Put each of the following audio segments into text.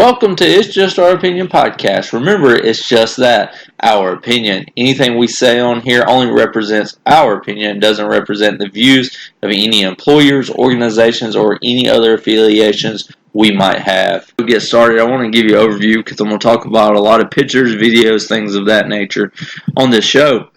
Welcome to It's Just Our Opinion podcast. Remember, it's just that, our opinion. Anything we say on here only represents our opinion and doesn't represent the views of any employers, organizations, or any other affiliations we might have. To get started, I want to give you an overview because I'm going to talk about a lot of pictures, videos, things of that nature on this show.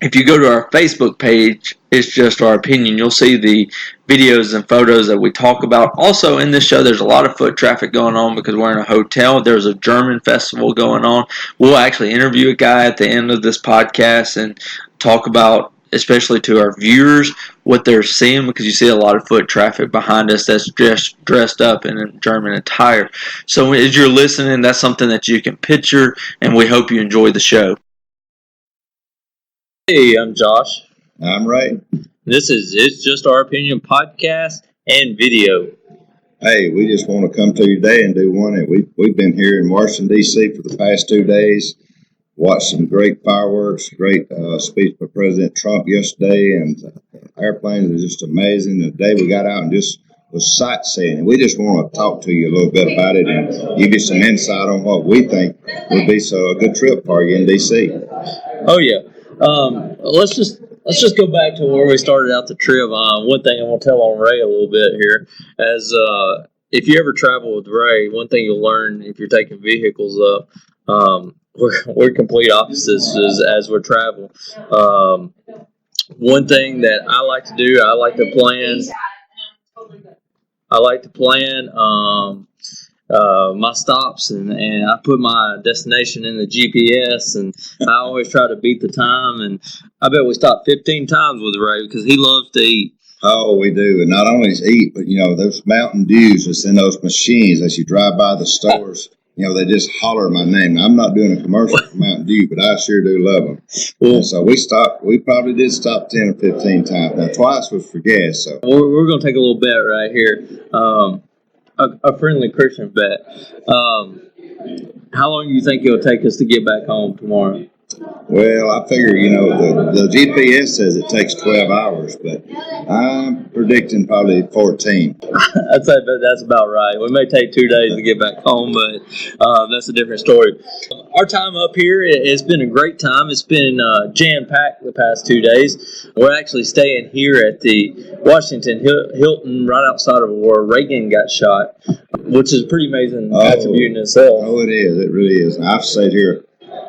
If you go to our Facebook page, It's Just Our Opinion, you'll see the videos and photos that we talk about. Also in this show, there's a lot of foot traffic going on because we're in a hotel. There's a German festival going on. We'll actually interview a guy at the end of this podcast and talk about, especially to our viewers, what they're seeing, because you see a lot of foot traffic behind us that's just dressed up in a German attire. So as you're listening, that's something that you can picture, and we hope you enjoy the show. Hey, I'm Josh. I'm Ray. This is It's Just Our Opinion podcast and video. Hey, we just want to come to you today and do one. We've been here in Washington, D.C. for the past 2 days, watched some great fireworks, great speech by President Trump yesterday, and airplanes are just amazing. The day we got out and just was sightseeing, and we just want to talk to you a little bit about it and give you some insight on what we think would be a good trip for you in D.C. Oh, yeah. Let's just go back to where we started out the trip. One thing I want to tell on Ray a little bit here, as if you ever travel with Ray, one thing you'll learn if you're taking vehicles up, we're complete opposites as we're traveling. One thing that I like to do, I like to plan my stops, and I put my destination in the GPS, and I always try to beat the time, and I bet we stopped 15 times with Ray because he loves to eat. Oh, we do, and not only eat, but those Mountain Dews that's in those machines as you drive by the stores. They just holler my name. I'm not doing a commercial for Mountain Dew, but I sure do love them. Well, and so we stopped. We probably did stop 10 or 15 times. Now, twice was for gas. So we're going to take a little bet right here. A friendly Christian bet. How long do you think it'll take us to get back home tomorrow? Well, I figure, the GPS says it takes 12 hours, but I'm predicting probably 14. I'd say that's about right. We may take 2 days to get back home, but that's a different story. Our time up here, it's been a great time. It's been jam-packed the past 2 days. We're actually staying here at the Washington Hilton right outside of where Reagan got shot, which is a pretty amazing attribute in itself. Oh, it is. It really is. I've stayed here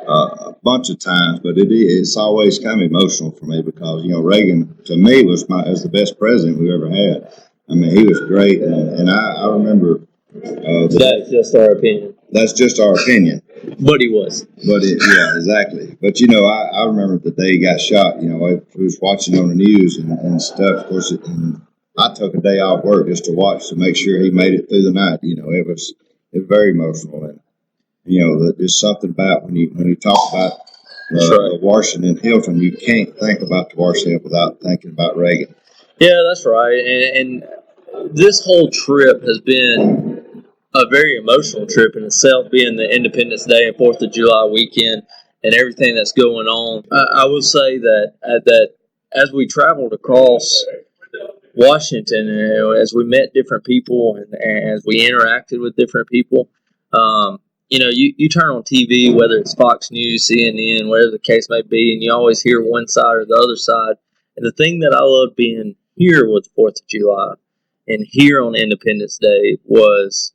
a bunch of times, but it's always kind of emotional for me because Reagan to me was the best president we ever had. I mean, he was great, and I remember. That's just our opinion. That's just our opinion. But he was. Yeah, exactly. But I remember the day he got shot. I was watching on the news and stuff. Of course, I took a day off work just to watch to make sure he made it through the night. It was very emotional, and there's something about when you talk about the Washington Hilton, you can't think about the Washington without thinking about Reagan. Yeah, that's right. And this whole trip has been a very emotional trip in itself, being the Independence Day and 4th of July weekend and everything that's going on. I will say that as we traveled across Washington, as we met different people and as we interacted with different people, you turn on TV, whether it's Fox News, CNN, whatever the case may be, and you always hear one side or the other side. And the thing that I loved being here with 4th of July and here on Independence Day was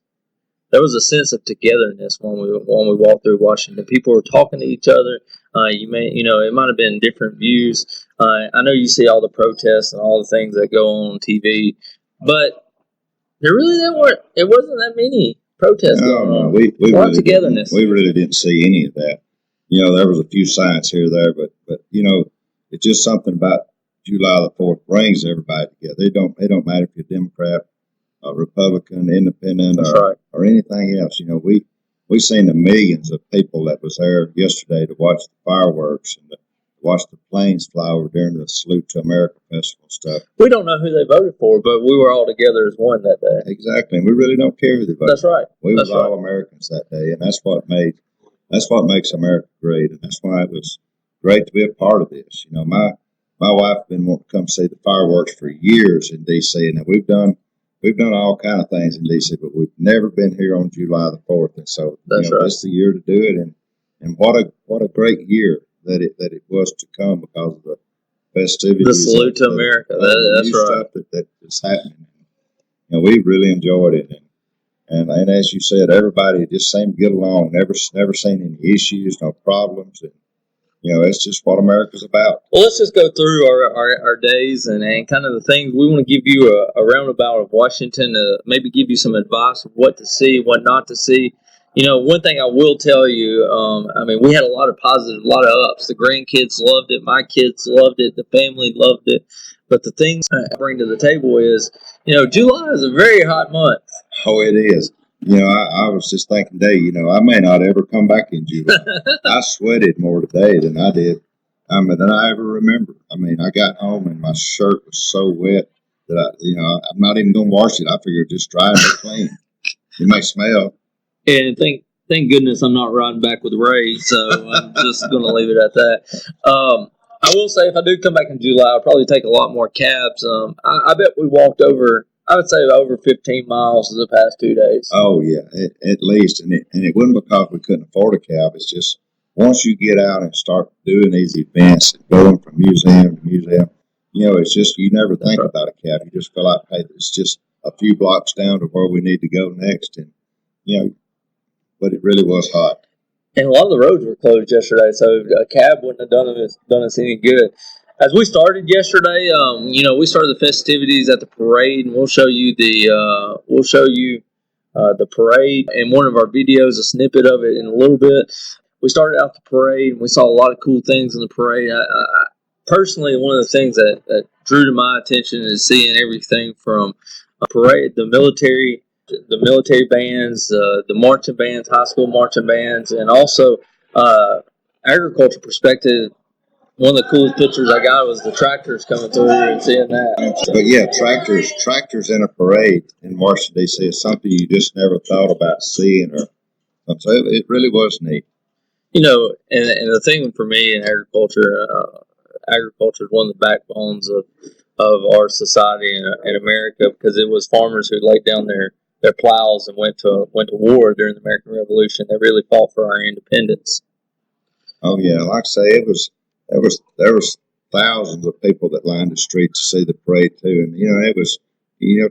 there was a sense of togetherness when we walked through Washington. People were talking to each other. It might have been different views. I know you see all the protests and all the things that go on TV, but it wasn't that many protests going on. We really togetherness. We really didn't see any of that. There was a few signs here or there, but it's just something about July the 4th brings everybody together. They don't matter if you're Democrat, Republican, Independent, or anything else. We seen the millions of people that was there yesterday to watch the fireworks and to watch the planes fly over during the Salute to America festival stuff. We don't know who they voted for, but we were all together as one that day. Exactly, and we really don't care who they voted. That's right. We were all Americans that day, and that's what makes America great, and that's why it was great to be a part of this. My wife has been wanting to come see the fireworks for years in D.C., and we've done we've done all kind of things in DC, but we've never been here on July the 4th. And so, That's right. this is the year to do it. And what a great year that it was to come because of the festivities. The salute to America. That's right. Stuff that is happening. We really enjoyed it. And as you said, everybody just seemed to get along. Never seen any issues, no problems. And, it's just what America's about. Well, let's just go through our days and kind of the things. We want to give you a roundabout of Washington, maybe give you some advice of what to see, what not to see. One thing I will tell you, we had a lot of positive, a lot of ups. The grandkids loved it. My kids loved it. The family loved it. But the things I bring to the table is, July is a very hot month. Oh, it is. I was just thinking today, I may not ever come back in July. I sweated more today than I did, than I ever remember. I got home and my shirt was so wet that I'm not even going to wash it. I figured just dry and clean. It may smell. And thank goodness I'm not riding back with Ray, so I'm just going to leave it at that. I will say if I do come back in July, I'll probably take a lot more cabs. I bet we walked over, I would say over 15 miles in the past 2 days. Oh, yeah, at least. And it wasn't because we couldn't afford a cab. It's just once you get out and start doing these events and going from museum to museum, it's just you never think about a cab. You just feel like, hey, it's just a few blocks down to where we need to go next. And, but it really was hot. And a lot of the roads were closed yesterday, so a cab wouldn't have done us any good. As we started yesterday, we started the festivities at the parade, and we'll show you the parade in one of our videos, a snippet of it in a little bit. We started out the parade, and we saw a lot of cool things in the parade. I personally, one of the things that drew to my attention is seeing everything from a parade, the military bands, the marching bands, high school marching bands, and also agriculture perspective. One of the coolest pictures I got was the tractors coming through and seeing that. But yeah, tractors in a parade in Washington, D.C. is something you just never thought about seeing. So it really was neat. And the thing for me in agriculture is one of the backbones of our society in America, because it was farmers who laid down their plows and went to war during the American Revolution. They really fought for our independence. Oh yeah, like I say, there was thousands of people that lined the street to see the parade too, and it was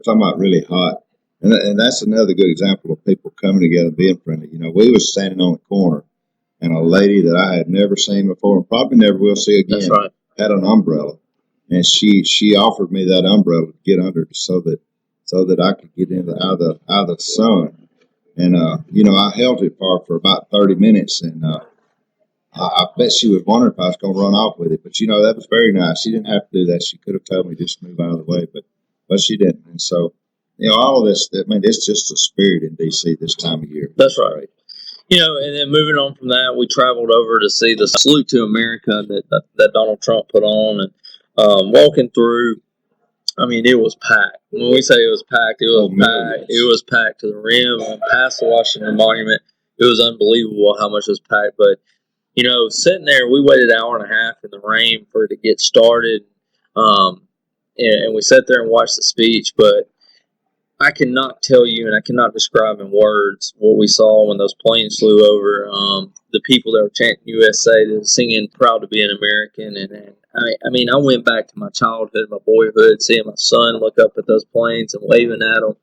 talking about really hot, and that's another good example of people coming together and being friendly. We was standing on the corner, and a lady that I had never seen before and probably never will see again. That's right. Had an umbrella, and she offered me that umbrella to get under so that I could get out of the sun. And, I held it for about 30 minutes. And I bet she was wondering if I was going to run off with it. But, that was very nice. She didn't have to do that. She could have told me just to move out of the way. But she didn't. And so, all of this, it's just a spirit in D.C. this time of year. That's right. And then moving on from that, we traveled over to see the Salute to America that Donald Trump put on. And walking through, it was packed. When we say it was packed, it was packed. It was packed to the rim and past the Washington Monument. It was unbelievable how much was packed. But, sitting there, we waited an hour and a half in the rain for it to get started. And we sat there and watched the speech. But I cannot tell you, and I cannot describe in words what we saw when those planes flew over. The people that were chanting USA, they were singing "Proud to be an American," and I went back to my childhood, my boyhood, seeing my son look up at those planes and waving at them.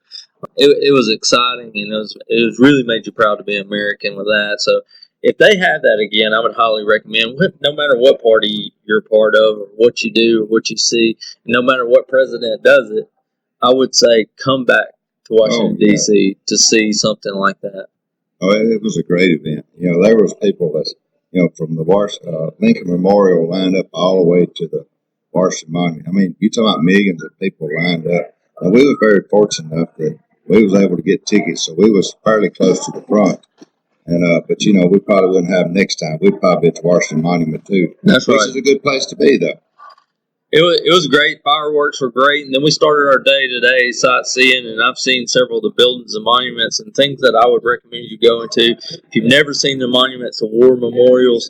It was exciting, and it was really made you proud to be American with that. So if they had that again, I would highly recommend. No matter what party you're part of, or what you do, or what you see, no matter what president does it, I would say come back to Washington, D.C. to see something like that. Oh, it was a great event. There was people that, from the Lincoln Memorial lined up all the way to the Washington Monument. You're talking about millions of people lined up. And we were very fortunate enough that we was able to get tickets, so we was fairly close to the front. And but we probably wouldn't have them next time. We'd probably be at the Washington Monument too. That's right. Which is a good place to be, though. It was great. Fireworks were great. And then we started our day today sightseeing, and I've seen several of the buildings and monuments and things that I would recommend you go into. If you've never seen the monuments, the war memorials,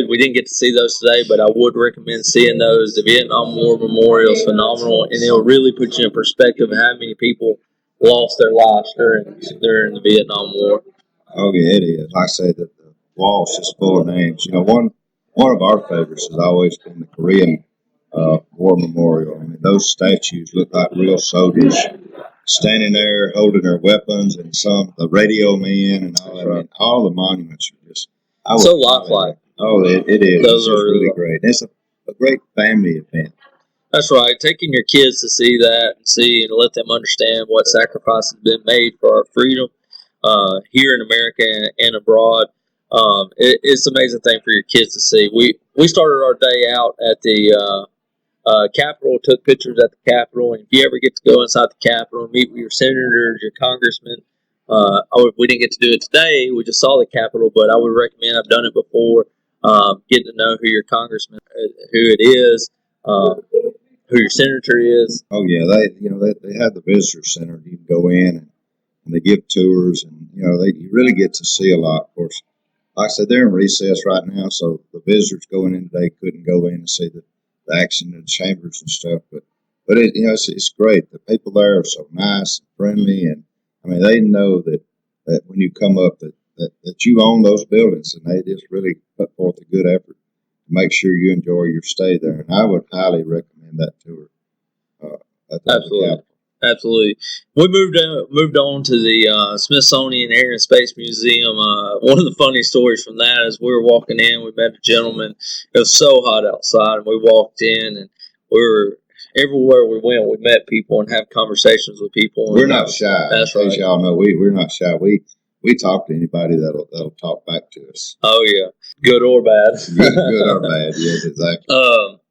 we didn't get to see those today, but I would recommend seeing those. The Vietnam War Memorial is phenomenal, and it'll really put you in perspective of how many people lost their lives during the Vietnam War. Oh yeah, it is. Like I say, that the wall's just full of names. One of our favorites has always been the Korean War Memorial. I mean, those statues look like real soldiers standing there holding their weapons, and the radio man and all that. I mean, all the monuments are just so lifelike. Oh, it is. Those it's are really great. It's a great family event. That's right. Taking your kids to see that and let them understand what sacrifice has been made for our freedom here in America and abroad. It's an amazing thing for your kids to see. We started our day out at the Capitol, took pictures at the Capitol, and if you ever get to go inside the Capitol and meet with your senators, your congressmen, we didn't get to do it today. We just saw the Capitol, but I would recommend. I've done it before. Getting to know who your congressman, who it is, who your senator is. Oh yeah, they have the visitor center. You can go in and they give tours, and you really get to see a lot. Of course, like I said, they're in recess right now, so the visitors going in today couldn't go in and see the action in the chambers and stuff. But it's great. The people there are so nice and friendly, and I mean they know that when you come up that you own those buildings, and they just really put forth a good effort to make sure you enjoy your stay there. And I would highly recommend that tour. Absolutely. Absolutely. We moved on to the Smithsonian Air and Space Museum. One of the funny stories from that is we were walking in, we met a gentleman. It was so hot outside, and we walked in, and we were everywhere we went. We met people and have conversations with people. We're not shy. That's right. As y'all know, we're not shy. We talk to anybody that'll talk back to us. Oh yeah, good or bad. good or bad. Yes, exactly.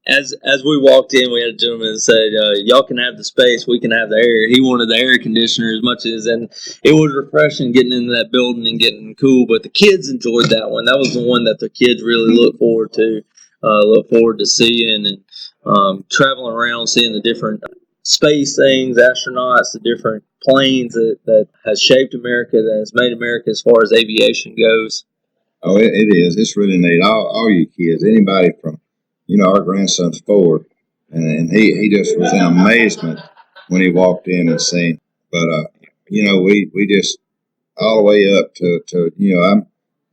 As we walked in, we had a gentleman that said, y'all can have the space, we can have the air. He wanted the air conditioner as much as, and it was refreshing getting into that building and getting cool, but the kids enjoyed that one. That was the one that the kids really look forward to seeing, and traveling around, seeing the different space things, astronauts, the different planes that has shaped America, that has made America as far as aviation goes. Oh, it is. It's really neat. All you kids, anybody from, our grandson's 4, and he just was in amazement when he walked in and seen. But we just all the way up to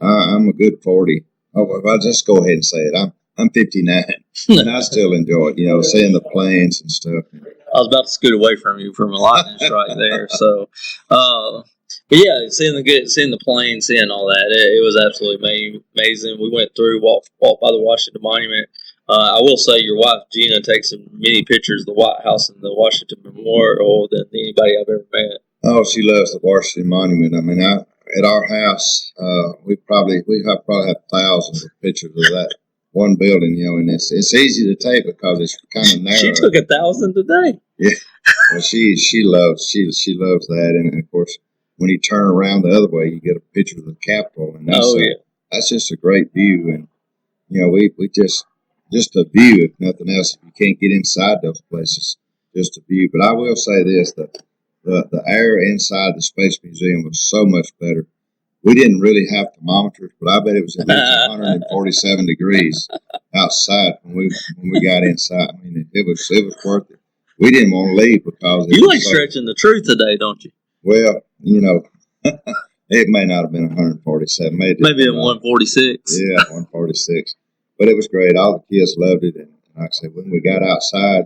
I'm a good 40. Oh, well, I'll just go ahead and say it. I'm 59, and I still enjoy it. Seeing the planes and stuff. I was about to scoot away from you from a lightning strike there. So, but yeah, seeing the plane, seeing all that, it was absolutely amazing. We went through, walked by the Washington Monument. I will say your wife, Gina, takes many pictures of the White House and the Washington Memorial than anybody I've ever met. Oh, she loves the Washington Monument. I mean, at our house, we probably have thousands of pictures of that one building, and it's easy to take because it's kind of narrow. She took 1,000 today. Yeah, well, she loves that, and of course, when you turn around the other way, you get a picture of the Capitol, and that's just a great view, and we just a view, if nothing else. If you can't get inside those places, just a view. But I will say this: the air inside the Space Museum was so much better. We didn't really have thermometers, but I bet it was at least 147 degrees outside when we got inside. I mean, it was worth it. We didn't want to leave because you like stretching the truth today, don't you? Well, it may not have been 147, maybe 146. Yeah, 146. But it was great. All the kids loved it, and like I said, when we got outside,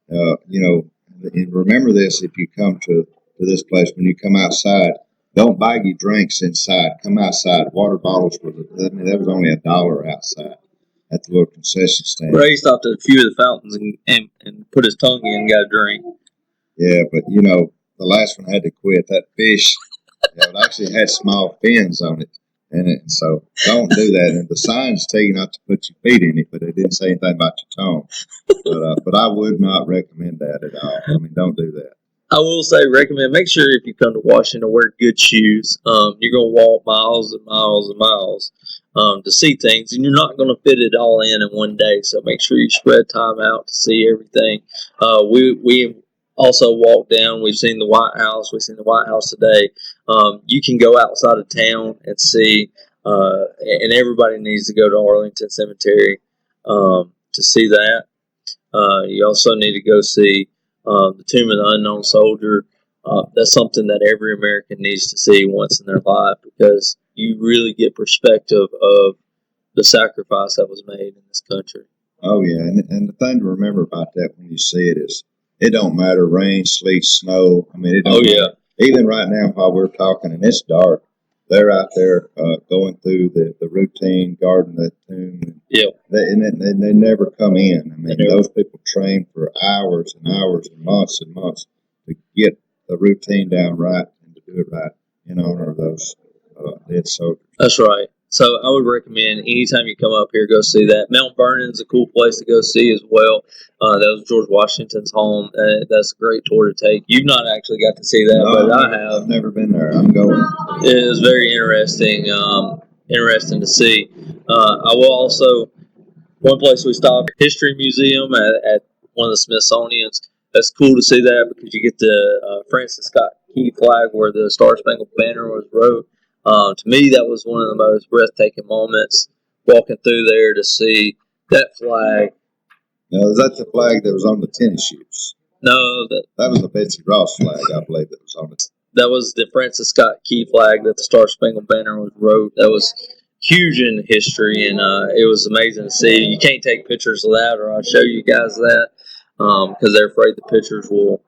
and remember this: if you come to this place, when you come outside, don't buy you drinks inside. Come outside. Water bottles there was only $1 outside at the little concession stand. Ray stopped at a few of the fountains and put his tongue in and got a drink. Yeah, but the last one had to quit. That fish, it actually had small fins on it. And so don't do that. And the signs tell you not to put your feet in it, but it didn't say anything about your tongue. But I would not recommend that at all. I mean, don't do that. I will say, make sure if you come to Washington, wear good shoes. You're going to walk miles and miles and miles to see things, and you're not going to fit it all in one day. So make sure you spread time out to see everything. We also walked down. We've seen the White House. We've seen the White House today. You can go outside of town and see and everybody needs to go to Arlington Cemetery to see that. You also need to go see the Tomb of the Unknown Soldier. That's something that every American needs to see once in their life, because you really get perspective of the sacrifice that was made in this country. Oh yeah, and the thing to remember about that when you see it is, it don't matter rain, sleet, snow. I mean, it don't matter. Even right now while we're talking and it's dark, they're out there going through the routine, guarding the tomb. Yeah. They never come in. I mean, those people train for hours and hours and months to get the routine down right and to do it right in honor of those dead soldiers. That's right. So I would recommend anytime you come up here, go see that. Mount Vernon's a cool place to go see as well. That was George Washington's home. That's a great tour to take. You've not actually got to see that, No, but I have. I've never been there. I'm going. It was very interesting. Interesting to see. I will also, one place we stopped, History Museum at one of the Smithsonian's. That's cool to see that, because you get the Francis Scott Key flag where the Star Spangled Banner was wrote. To me, that was one of the most breathtaking moments, walking through there to see that flag. Now, is that the flag that was on the tennis shoes? No, that was the Betsy Ross flag, I believe, that was on it. That was the Francis Scott Key flag that the Star Spangled Banner was wrote. That was huge in history, and it was amazing to see. You can't take pictures of that, or I'll show you guys that, because they're afraid the pictures will,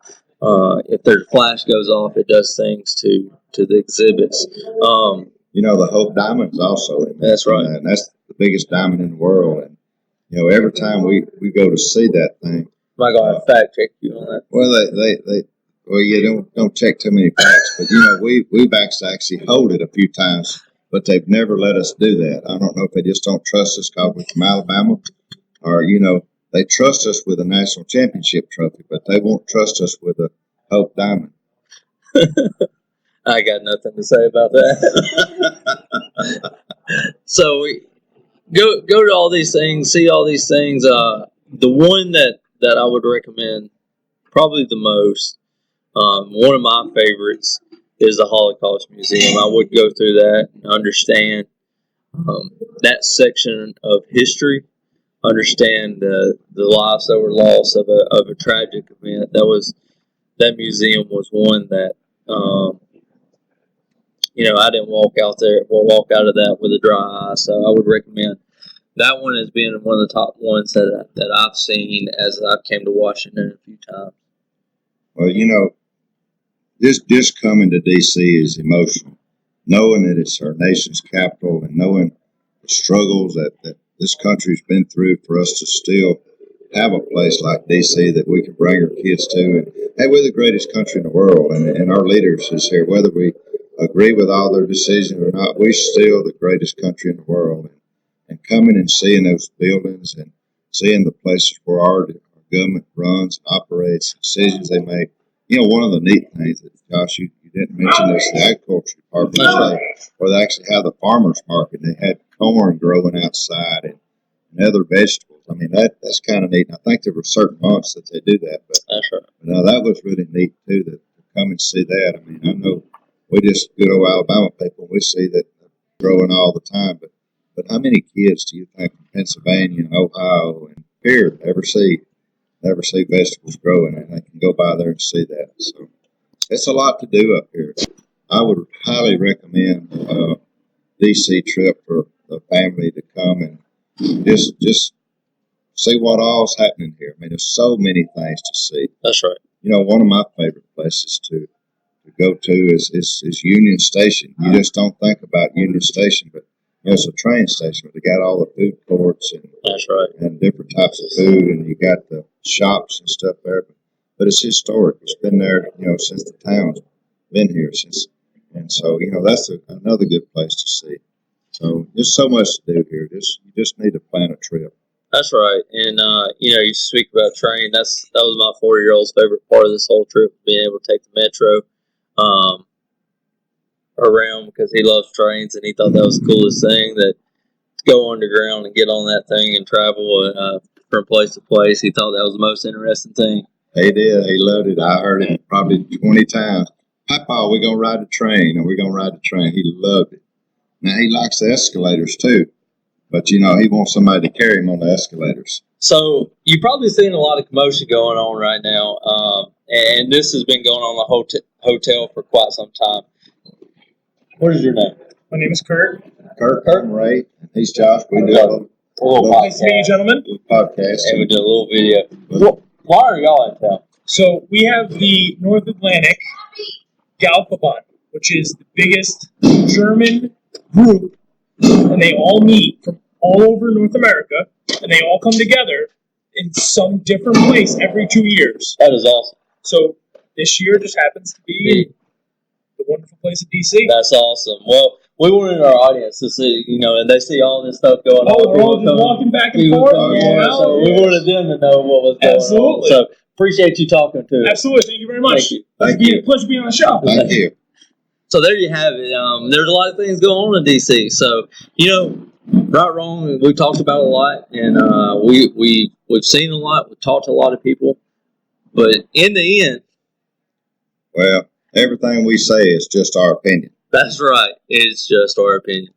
if their flash goes off, it does things to the exhibits. The Hope Diamond's also in there. That's right. And that's the biggest diamond in the world. And, every time we go to see that thing. Am I going to fact check you on that? Well, you don't check too many facts, but, we've actually hold it a few times, but they've never let us do that. I don't know if they just don't trust us because we're from Alabama, or, they trust us with a national championship trophy, but they won't trust us with a Hope Diamond. I got nothing to say about that. So we go to all these things, see all these things. The one that I would recommend probably the most, one of my favorites, is the Holocaust Museum. I would go through that and understand that section of history, understand the lives that were lost of a tragic event. That museum was one that I didn't walk out of that with a dry eye. So I would recommend that one as being one of the top ones that I've seen as I've came to Washington a few times. Well, just coming to D.C. is emotional. Knowing that it's our nation's capital and knowing the struggles that this country's been through for us to still have a place like D.C. that we can bring our kids to. And, hey, we're the greatest country in the world, and our leaders is here. Whether we agree with all their decisions or not, we're still the greatest country in the world. And coming and seeing those buildings and seeing the places where our government runs, operates, decisions they make. One of the neat things that, Josh, you didn't mention is the agriculture department, where they actually have the farmers market. They had corn growing outside and other vegetables. I mean, that's kind of neat. And I think there were certain months that they do that. But that's right. That was really neat, too, to come and see that. I mean, I know we just good old Alabama people, we see that growing all the time. But how many kids do you think from Pennsylvania and Ohio and here ever see vegetables growing, and they can go by there and see that? So it's a lot to do up here. I would highly recommend a DC trip for the family to come and just see what all's happening here. I mean, there's so many things to see. That's right. One of my favorite places to go to is Union Station. You just don't think about Union Station, but it's a train station where they got all the food courts and that's right, and different types of food, and you got the shops and stuff there. But it's historic. It's been there, since the town's been here since, and so that's another good place to see. So there's so much to do here. You just need to plan a trip. That's right, and you speak about train. That was my 4-year-old's favorite part of this whole trip, being able to take the metro around, because he loves trains and he thought that was the coolest thing, that to go underground and get on that thing and travel from place to place. He thought that was the most interesting thing. He did. He loved it. I heard it probably 20 times. Papa, we're going to ride the train, and we're going to ride the train. He loved it. Now, he likes the escalators too, but you know, he wants somebody to carry him on the escalators. So you've probably seen a lot of commotion going on right now, and this has been going on in the hotel for quite some time. What is your name? My name is Kurt. Kurt, I'm Ray, he's Josh. We do a little Nice to meet you, gentlemen. podcast. And we did a little video. Why are y'all in town? So we have the North Atlantic Galpabahn, which is the biggest German group, and they all meet from all over North America, and they all come together in some different place every 2 years. That is awesome. So this year just happens to be the wonderful place of DC. That's awesome. Well, we wanted our audience to see, and they see all this stuff going on. We're all just walking back and People forth. coming in, Yeah. so we wanted them to know what was going Absolutely. on. So appreciate you talking to us. Absolutely. Thank you very much. Thank you. Thank It's you. a pleasure being on the show. Thank you. So there you have it. There's a lot of things going on in DC. So right, wrong, we talked about a lot, and we've seen a lot. We've talked to a lot of people, but in the end, Well, everything we say is just our opinion. that's right. It's just our opinion.